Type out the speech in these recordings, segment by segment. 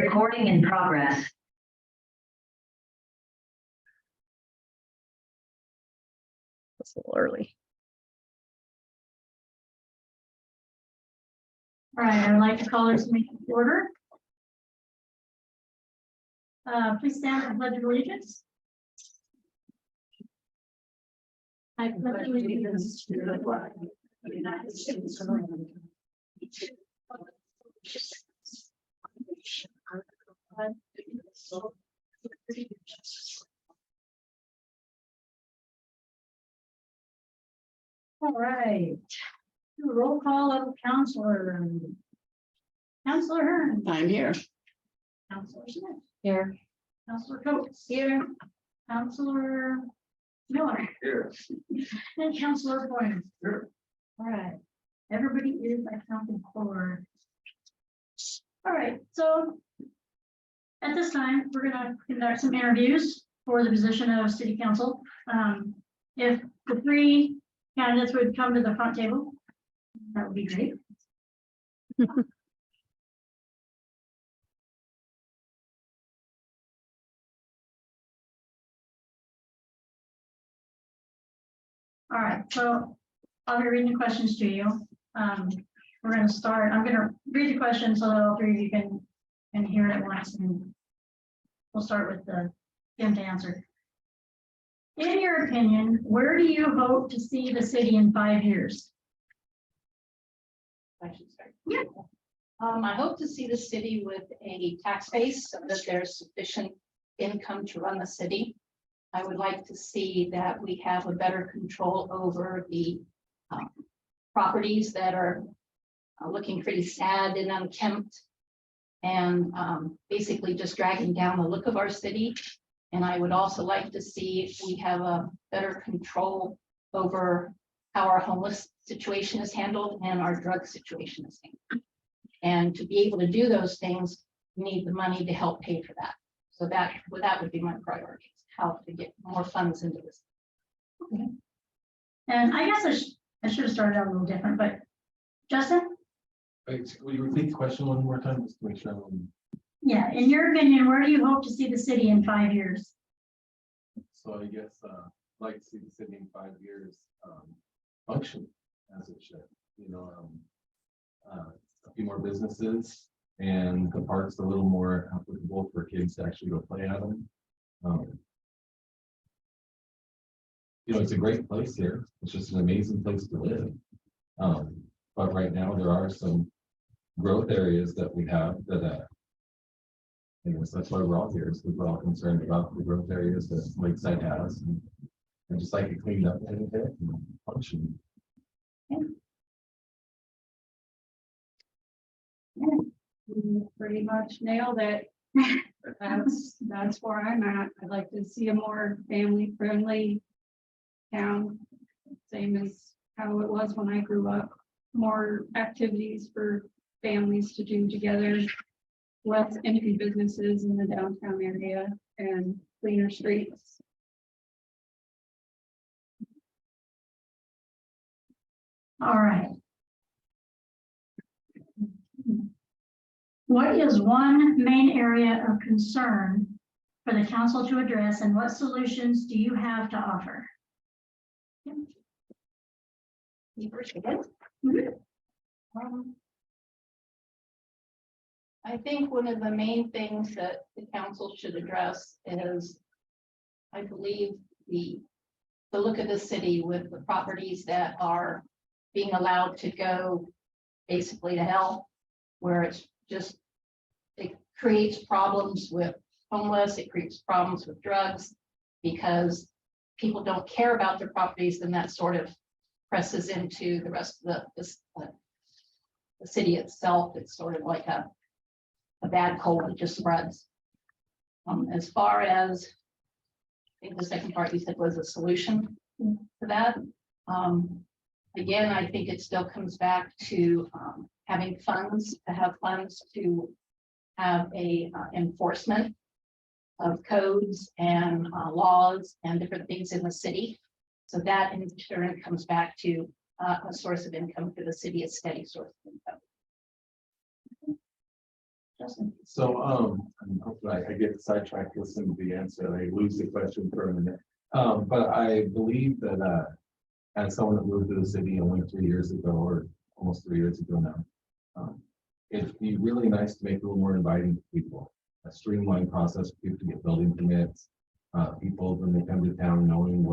Recording in progress. It's a little early. All right, I would like to call this meeting to order. Please stand for the pledge of allegiance. I pledge allegiance to the flag of the United States of America. All right. Do a roll call of Counselor. Counselor Hearn. I'm here. Counselor Smith. Here. Counselor Coates. Here. Counselor Miller. Here. And Counselor Boyne. Here. All right. Everybody is accounted for. All right, so at this time, we're gonna conduct some interviews for the position of city council. If the three candidates would come to the front table, that would be great. All right, so I'll be reading the questions to you. We're going to start. I'm going to read the questions so that all three of you can hear it at once, and we'll start with Jim to answer. In your opinion, where do you hope to see the city in 5 years? I should start. Yeah. I hope to see the city with a tax base so that there's sufficient income to run the city. I would like to see that we have a better control over the properties that are looking pretty sad and unkempt, and basically just dragging down the look of our city. And I would also like to see if we have a better control over how our homeless situation is handled and our drug situation is handled. And to be able to do those things, we need the money to help pay for that. So that would be my priority, how to get more funds into this. Okay. And I guess I should have started out a little different, but Justin? Wait, will you repeat the question one more time, just to make sure I'm. Yeah, in your opinion, where do you hope to see the city in 5 years? So I guess, I'd like to see the city in 5 years, function as it should, a few more businesses and the park's a little more applicable for kids to actually go play at them. It's a great place here. It's just an amazing place to live. But right now there are some growth areas that we have that, I guess that's why we're all here, is because we're all concerned about the growth areas that Lakeside has, and just like it cleaned up a little bit and function. You pretty much nailed it. That's where I'm at. I'd like to see a more family friendly town, same as how it was when I grew up. More activities for families to do together, less empty businesses in the downtown area, and cleaner streets. All right. What is one main area of concern for the council to address, and what solutions do you have to offer? You first again? I think one of the main things that the council should address is, I believe, the look of the city with the properties that are being allowed to go basically to hell, where it creates problems with homeless, it creates problems with drugs, because people don't care about their properties, then that sort of presses into the rest of the city itself. It's sort of like a bad cold that just spreads. As far as, I think the second part you said was a solution to that. Again, I think it still comes back to having funds, to have a enforcement of codes and laws and different things in the city. So that in turn comes back to a source of income for the city, a steady source of income. Justin. So, hopefully I get sidetracked listening to the answer, I lose the question for a minute. But I believe that, as someone that moved to the city only 3 years ago, or almost 3 years ago now, it'd be really nice to make it a little more inviting to people. A streamlined process for people to get building permits. People when they come to town knowing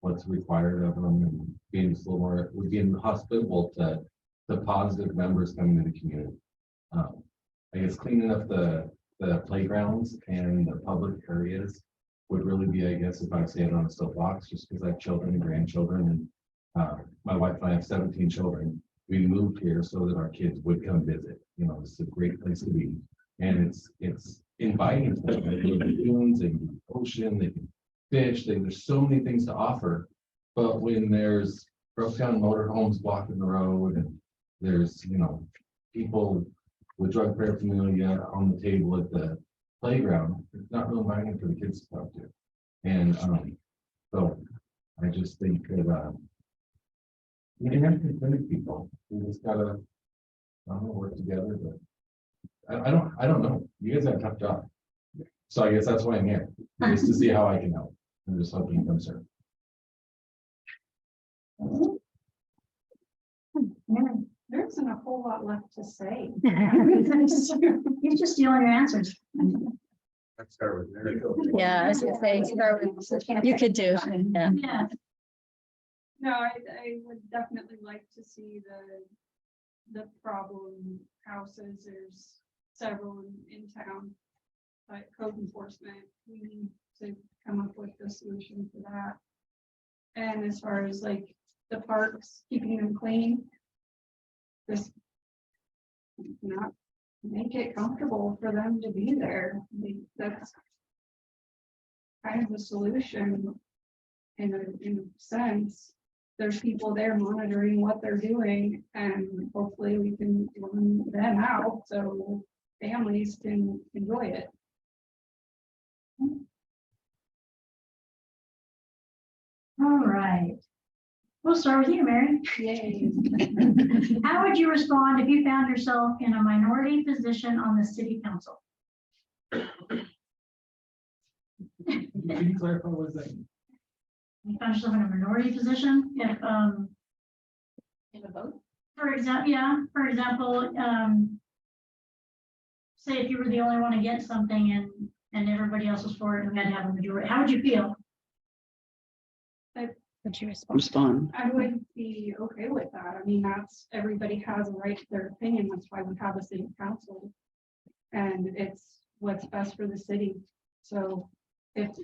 what's required of them and being just a little more, we're being hospitable to the positive members coming to the community. I guess cleaning up the playgrounds and the public areas would really be, I guess, if I say it on a soapbox, just because I have children and grandchildren, and my wife and I have 17 children. We moved here so that our kids would come visit. You know, it's a great place to be, and it's inviting to them. They go to the dunes, they can do the ocean, they can fish. There's so many things to offer, but when there's broke down motorhomes blocking the road, and there's people with drug paraphernalia on the table at the playground, it's not really inviting for the kids to talk to. And so I just think that we can have contented people. We just gotta, I don't know, work together. But I don't know. You guys have a tough job. So I guess that's why I'm here, just to see how I can help. I'm just hoping it comes through. There isn't a whole lot left to say. You're just stealing your answers. Let's start with Mary. Yeah, I was gonna say, start with- you could do, yeah. Yeah. No, I would definitely like to see the problem houses. There's several in town. But code enforcement, we need to come up with a solution for that. And as far as like the parks, keeping them clean. Just not make it comfortable for them to be there. I mean, that's kind of the solution in a sense. There's people there monitoring what they're doing, and hopefully we can run them out so families can enjoy it. All right. We'll start with you, Mary. Yay. How would you respond if you found yourself in a minority position on the city council? Can you clarify what that? You found yourself in a minority position if, In a vote? for example, say if you were the only one against something and everybody else was for it and we had to have a majority, how would you feel? Would you respond? Respond. I would be okay with that. I mean, everybody has a right to their opinion. That's why we have a city council. And it's what's best for the city. So if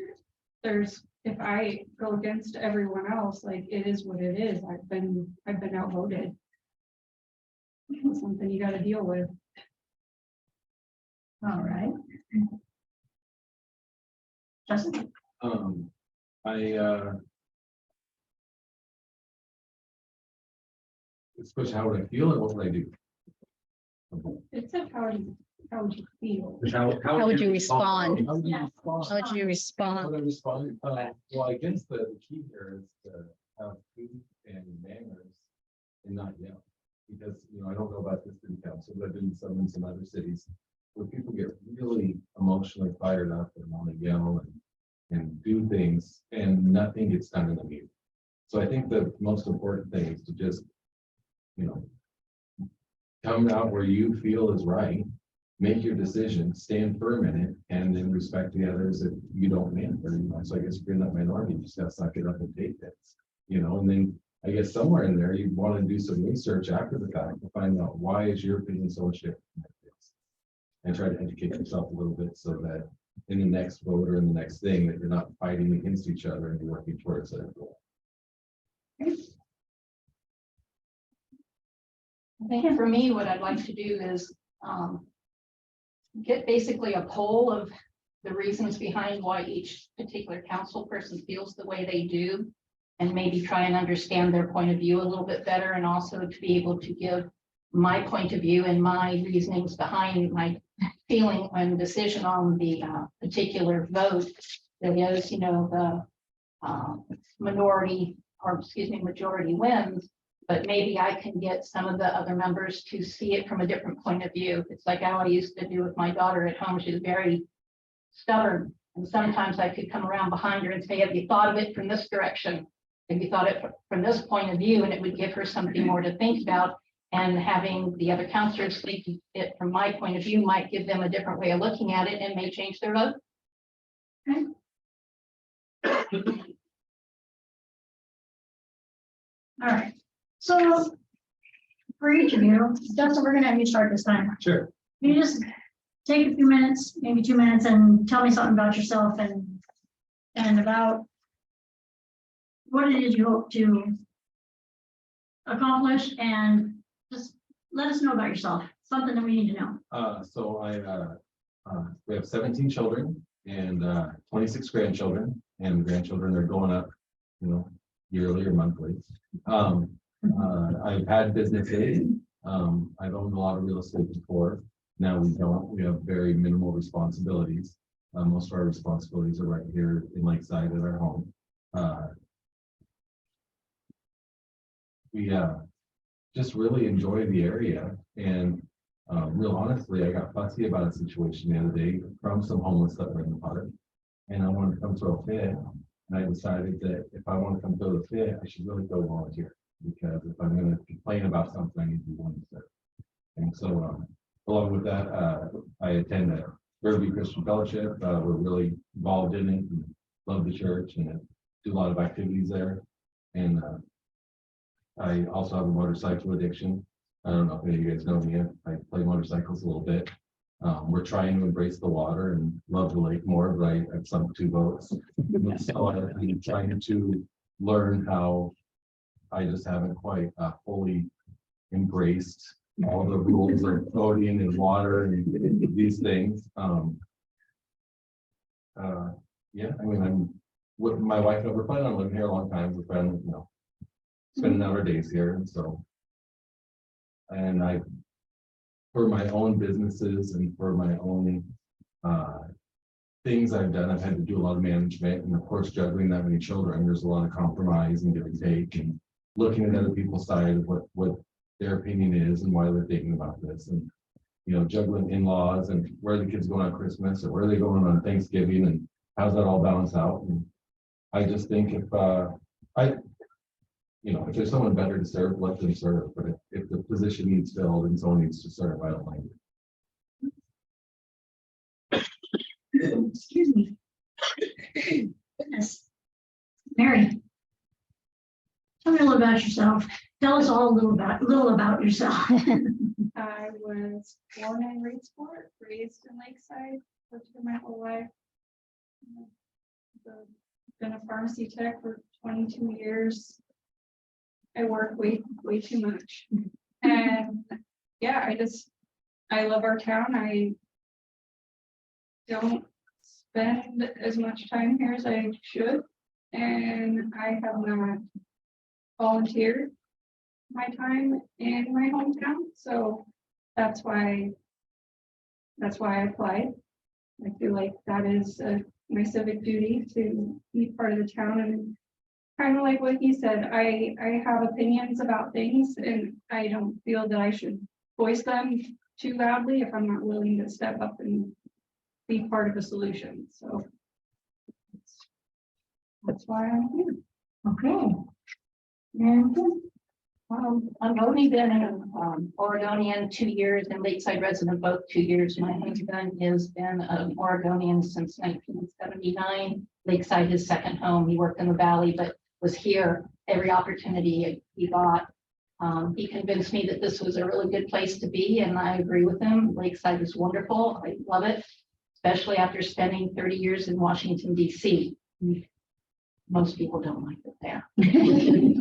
I go against everyone else, like it is what it is. I've been outvoted. It's something you gotta deal with. All right. Justin? Especially how would I feel or what would I do? It said, how would you feel? How would you respond? How would you Yeah. respond? How would you How respond? would I respond? Well, I guess the key here is to have food and manners and not yell. Because, I don't know about this city council, but I've been in some other cities where people get really emotionally fired up and want to yell and do things and nothing gets done in the meeting. So I think the most important thing is to just, come out where you feel is right, make your decision, stand firm in it, and then respect the others if you don't win. Or, so I guess if you're in that minority, you just gotta suck it up and take it. And then I guess somewhere in there, you want to do some research after the fact to find out why is your opinion so different. And try to educate yourself a little bit so that in the next vote or in the next thing that you're not fighting against each other and you're working towards a goal. I think for me, what I'd like to do is get basically a poll of the reasons behind why each particular council person feels the way they do, and maybe try and understand their point of view a little bit better, and also to be able to give my point of view and my reasonings behind my feeling and decision on the particular vote. That is, the majority wins. But maybe I can get some of the other members to see it from a different point of view. It's like how I used to do with my daughter at home. She's very stubborn. And sometimes I could come around behind her and say, have you thought of it from this direction? Have you thought it from this point of view? And it would give her something more to think about. And having the other counselors think it from my point of view might give them a different way of looking at it and may change their vote. All right, so for each of you, Justin, we're gonna have you start this time. Sure. You just take a few minutes, maybe 2 minutes, and tell me something about yourself and about what it is you hope to accomplish, and just let us know about yourself, something that we need to know. So we have 17 children and 26 grandchildren, and grandchildren are going up, yearly or monthly. I've had businesses. I've owned a lot of real estate before. Now we don't. We have very minimal responsibilities. Most of our responsibilities are right here in Lakeside at our home. We just really enjoy the area, and real honestly, I got fussy about a situation the other day from some homeless that were in the park, and I wanted to come throw a fit, and I decided that if I want to come throw the fit, I should really go volunteer, because if I'm going to complain about something, I need to be one to serve. And so, along with that, I attend a Riverview Christian Fellowship. We're really involved in it, and love the church, and do a lot of activities there. And I also have a motorcycle addiction. I don't know if any of you guys know me. I play motorcycles a little bit. We're trying to embrace the water and love the lake more, but I've sunk 2 boats. So I'm trying to learn how I just haven't quite fully embraced all the rules of boating and water and these things. Yeah, I mean, I'm with my wife, and we're planning on living here a long time. We're planning, spending our days here, and so. And for my own businesses and for my own things I've done, I've had to do a lot of management, and of course, juggling that many children, there's a lot of compromise and give and take, and looking at other people's side of what their opinion is and why they're thinking about this, and juggling in-laws and where the kids going on Christmas or where are they going on Thanksgiving, and how's that all balance out. And I just think if there's someone better to serve, let them serve. But if the position needs filled and someone needs to serve, I don't mind it. Excuse me. Goodness. Mary, tell me a little about yourself. Tell us all a little about yourself. I was born in Reedsport, raised in Lakeside, lived here my whole life. Been a pharmacy tech for 22 years. I work way too much. And yeah, I love our town. I don't spend as much time here as I should. And I have not volunteered my time in my hometown. So that's why I applied. I feel like that is my civic duty to be part of the town. And kind of like what he said, I have opinions about things, and I don't feel that I should voice them too loudly if I'm not willing to step up and be part of a solution. So that's why I'm here. Okay. And I've only been an Oregonian 2 years and Lakeside resident both 2 years. My husband has been an Oregonian since 1979. Lakeside his second home. He worked in the Valley, but was here every opportunity he got. He convinced me that this was a really good place to be, and I agree with him. Lakeside is wonderful. I love it, especially after spending 30 years in Washington, D.C. Most people don't like it there.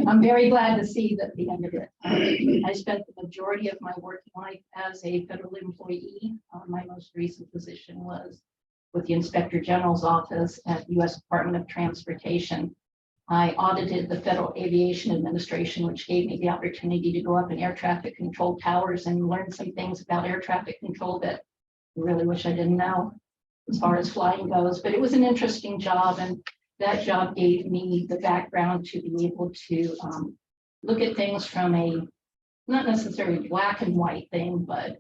I'm very glad to see that the end of it. I spent the majority of my working life as a federal employee. My most recent position was with the Inspector General's office at the U.S. Department of Transportation. I audited the Federal Aviation Administration, which gave me the opportunity to go up in air traffic control towers and learn some things about air traffic control that I really wish I didn't know as far as flying goes. But it was an interesting job, and that job gave me the background to be able to look at things from a, not necessarily black and white thing, but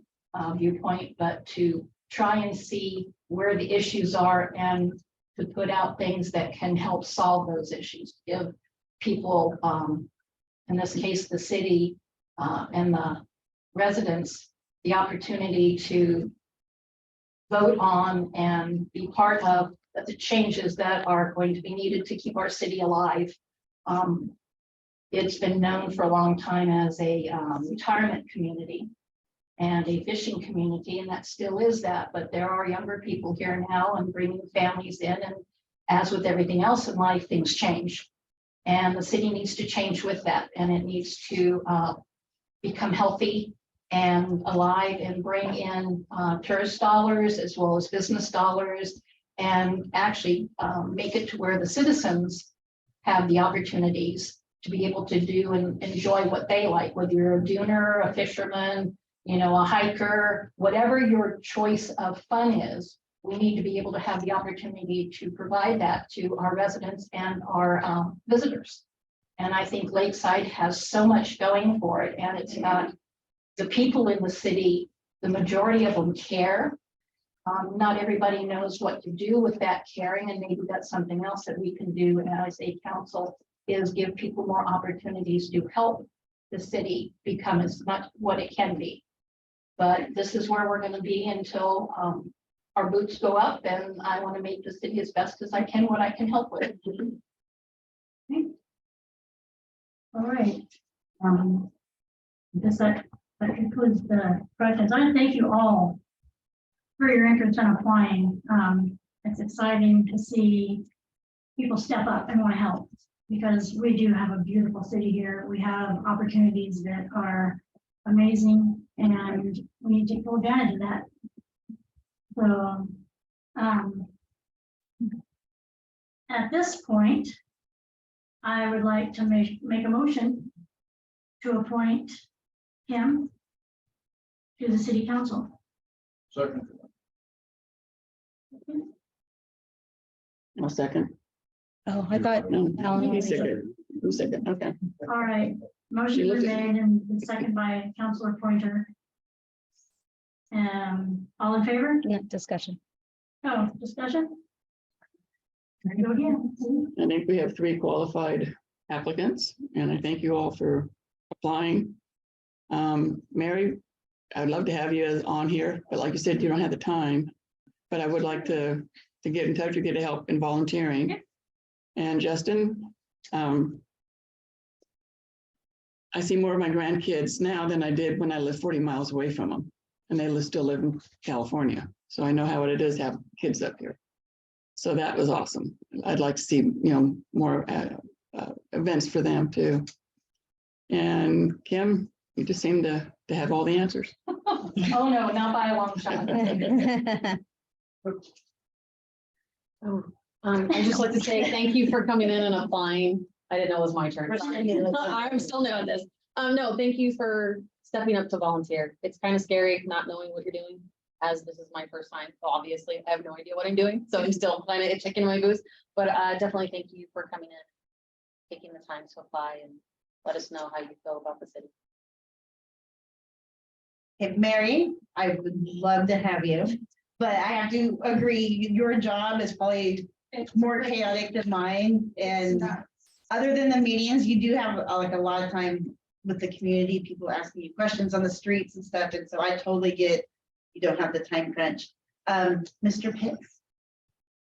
viewpoint, but to try and see where the issues are and to put out things that can help solve those issues, give people, in this case, the city and the residents, the opportunity to vote on and be part of the changes that are going to be needed to keep our city alive. It's been known for a long time as a retirement community and a fishing community, and that still is that, but there are younger people here now and bringing families in, and as with everything else in life, things change. And the city needs to change with that, and it needs to become healthy and alive and bring in tourist dollars as well as business dollars, and actually make it to where the citizens have the opportunities to be able to do and enjoy what they like, whether you're a duner, a fisherman, you know, a hiker, whatever your choice of fun is. We need to be able to have the opportunity to provide that to our residents and our visitors. And I think Lakeside has so much going for it, and it's got the people in the city, the majority of them care. Not everybody knows what to do with that caring, and maybe that's something else that we can do as a council, is give people more opportunities to help the city become as much what it can be. But this is where we're going to be until our boots go up, and I want to make the city as best as I can, what I can help with. All right. Does that concludes the questions. I want to thank you all for your interest in applying. It's exciting to see people step up and want to help, because we do have a beautiful city here. We have opportunities that are amazing, and we need to take full advantage of that. So at this point, I would like to make a motion to appoint Kim to the city council. Second. I'll second. Oh, I thought, No, Alan he's was- second. Who's second? Okay. All right, motion was made and second by Councilor Pointer. All in favor? yeah, discussion. No discussion? There you go again. I think we have 3 qualified applicants, and I thank you all for applying. Mary, I'd love to have you on here, but like you said, you don't have the time. But I would like to get in touch with you to help in volunteering. Yeah. And Justin, I see more of my grandkids now than I did when I lived 40 miles away from them, and they still live in California. So I know how it is to have kids up here. So that was awesome. I'd like to see, more events for them too. And Kim, you just seem to have all the answers. Oh, no, not by a long shot. I'd just like to say thank you for coming in and applying. I didn't know it was my turn. Sorry. I'm still new at this. No, thank you for stepping up to volunteer. It's kind of scary not knowing what you're doing, as this is my first time. So obviously, I have no idea what I'm doing. So I'm still kind of checking my boots. But definitely thank you for coming in, taking the time to apply, and let us know how you feel about the city. Hey, Mary, I would love to have you, but I have to agree, your job is probably more chaotic than mine. And other than the meetings, you do have like a lot of time with the community, people asking you questions on the streets and stuff. And so I totally get you don't have the time crunch. Mr. Pitts,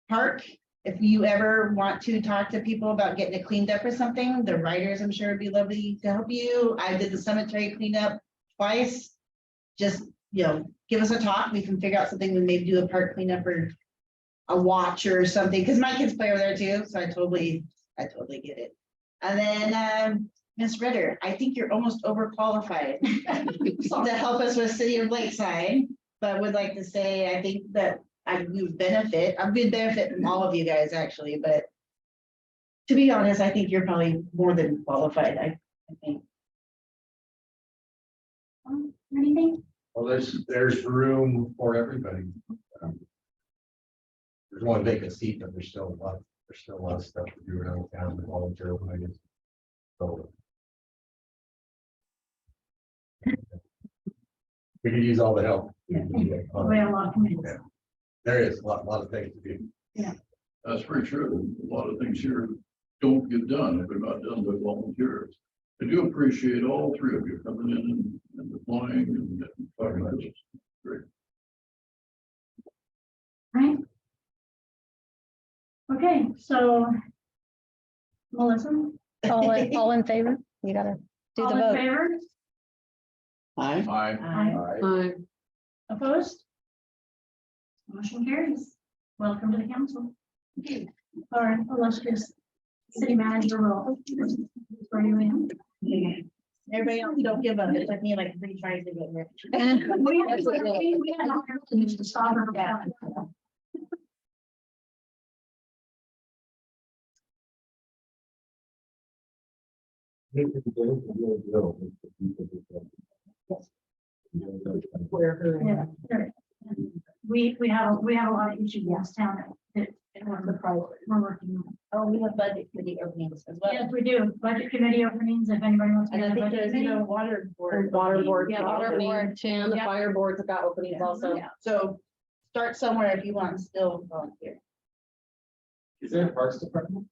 Park, if you ever want to talk to people about getting it cleaned up or something, the writers, I'm sure would be lovely to help you. I did the cemetery cleanup twice. Just, give us a talk. We can figure out something. We maybe do a park cleanup or a watch or something, because my kids play over there too. So I totally get it. And then Ms. Ritter, I think you're almost overqualified to help us with City of Lakeside, but would like to say, I think that I would benefit from all of you guys actually, but to be honest, I think you're probably more than qualified. I think. Anything? Well, there's room for everybody. There's one vacant seat, but there's still a lot of stuff to do around town to volunteer. So We could use all the help. Yeah. We have a lot of commitments. Yeah. There is a lot of things to do. That's for sure. A lot of things here don't get done if they're not done by volunteers. I do appreciate all three of you coming in and applying and talking about this. Great. Right? Okay, so Melissa, All in favor? You gotta do all the in vote. favor? Aye. Aye. Opposed? Motion carries. Welcome to the council. Our illustrious city manager role. Where you in? Everybody else, don't give up. It took me like 3 tries to get rich. We had no opportunity to stop her about it. Yeah, sure. We have a lot of issues in this town that we're working on. Oh, we have budget committee openings as well. Yes, we do. Budget committee openings, if anybody wants to. And go I to think budget there's committee. even water board. Water board. Yeah, water board too. And the Yeah. fire boards have got openings also. Yeah, so start somewhere if you want to still volunteer. Is there a parks department?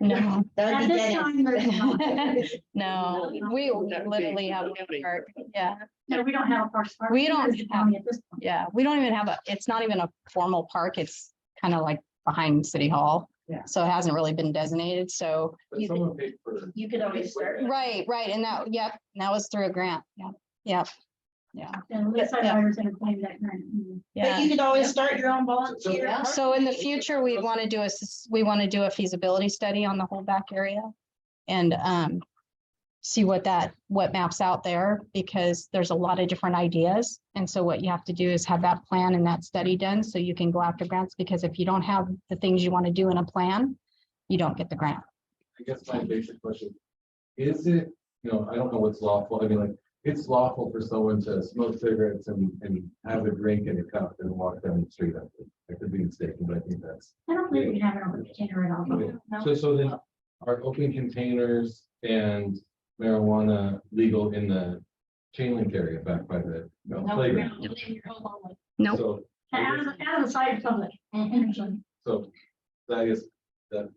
No, That At would be this time, there's not. no, we literally have no park. Yeah, No, we don't have a parks. We don't It's county at this point. yeah. We don't even have it's not even a formal park. It's kind of like behind City Hall. Yeah. So it hasn't really been designated. So, But someone paid for. You could always start. right. And that was through a grant. Yep. Yeah. And Lisa and I were gonna claim that grant. But Yeah. you could always start your own volunteer. So in the future, we want to do a feasibility study on the whole back area. And see what maps out there, because there's a lot of different ideas. And so what you have to do is have that plan and that study done so you can go after grants, because if you don't have the things you want to do in a plan, you don't get the grant. I guess my basic question, is it, I don't know what's lawful, I mean, like, it's lawful for someone to smoke cigarettes and have a drink in a cup and walk down the street. I could be mistaken, but I think that's. I don't think we have an open container at all. So then are open containers and marijuana legal in the chain link area back by the playground? Nope. So, Out of the sight of public. Actually. so that is, that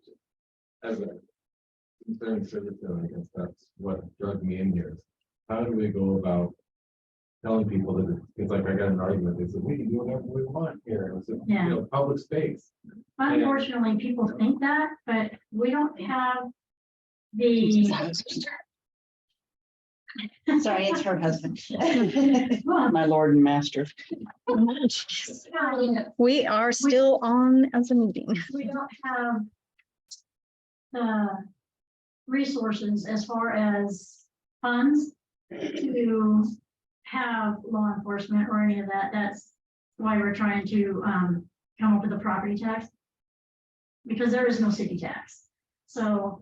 as a concerned citizen, I guess that's what drug me in here. How do we go about telling people that it's like, I got an argument, they said, we can do whatever we want here, it's Yeah. public space. Unfortunately, people think that, but we don't have the. Sorry, it's her husband. Well, My lord and master. We are still on as a meeting. we don't have the resources as far as funds to have law enforcement or any of that. That's why we're trying to come up with a property tax. Because there is no city tax. So,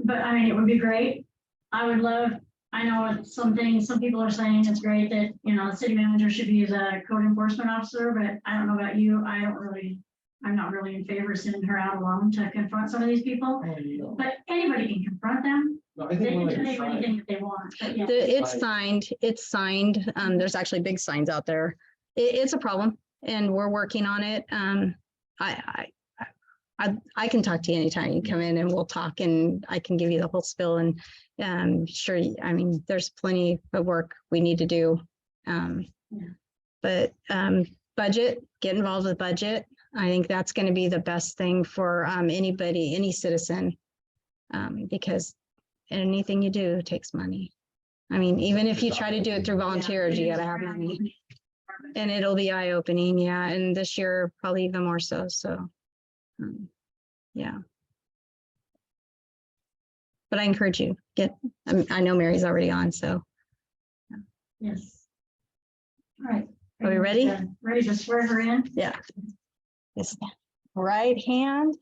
but I mean, it would be great. I would love, I know it's something, some people are saying it's great that, the city manager should be the code enforcement officer, but I don't know about you. I'm not really in favor of sending her out alone to confront some of these people, but anybody can confront them. No, I They think can one of say the anything that they want, but yeah. It's signed. There's actually big signs out there. It's a problem and we're working on it. I can talk to you anytime you come in and we'll talk and I can give you the whole spill and sure, I mean, there's plenty of work we need to do. But budget, get involved with budget. I think that's going to be the best thing for anybody, any citizen. Because anything you do takes money. I mean, even if you try to do it through volunteers, you gotta have money. And it'll be eye-opening, yeah, and this year probably even more so, yeah. But I encourage you, I know Mary's already on, so. Yes. All right. Are we ready? Ready to swear her in? Yeah. This right hand.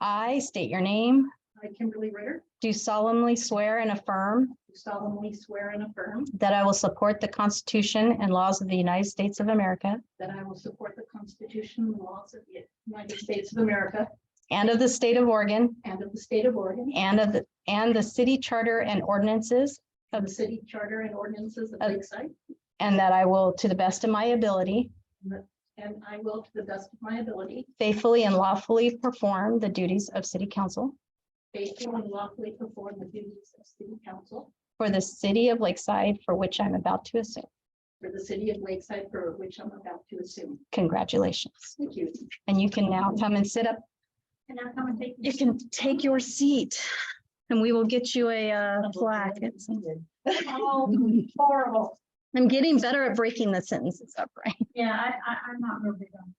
I state your name, I, Kimberly Ritter, do solemnly swear and affirm do solemnly swear and affirm that I will support the Constitution and laws of the United States of America that I will support the Constitution and laws of the United States of America and of the state of Oregon and of the state of Oregon and the city charter and ordinances of the city charter and ordinances of Of- Lakeside, and that I will, to the best of my ability, and I will, to the best of my ability, faithfully and lawfully perform the duties of city council faithfully and lawfully perform the duties of city council for the city of Lakeside, for which I'm about to assume. for the city of Lakeside, for which I'm about to assume. Congratulations. Thank you. And you can now come and sit up. And I'll come and take. You can take your seat and we will get you a plaque. Oh, horrible. I'm getting better at breaking the sentences up, right? Yeah, I'm not real big on.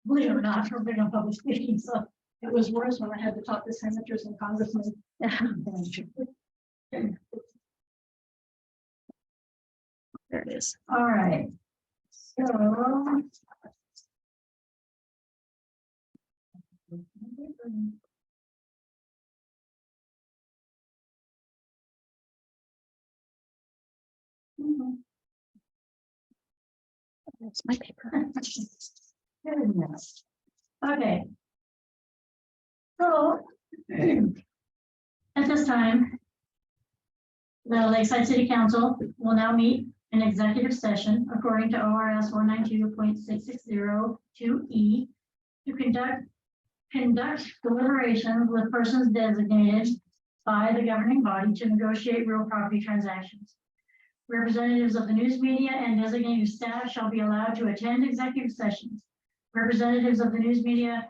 Believe it or not, real big on public speaking, so It was worse when I had to talk to senators and congressmen. There it is. all right. So. That's my paper. Goodness. Okay. So. At this time. The Lakeside City Council will now meet in executive session according to ORS 192.6602E. To conduct deliberations with persons designated by the governing body to negotiate real property transactions. Representatives of the news media and designated staff shall be allowed to attend executive sessions. Representatives of the news media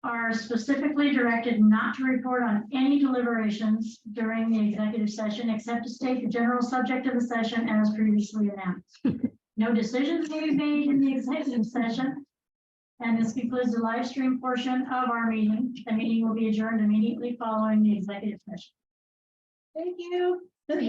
are specifically directed not to report on any deliberations during the executive session, except to state the general subject of the session as previously announced. No decisions may be made in the executive session. And this concludes the live stream portion of our meeting. The meeting will be adjourned immediately following the executive session. Thank you.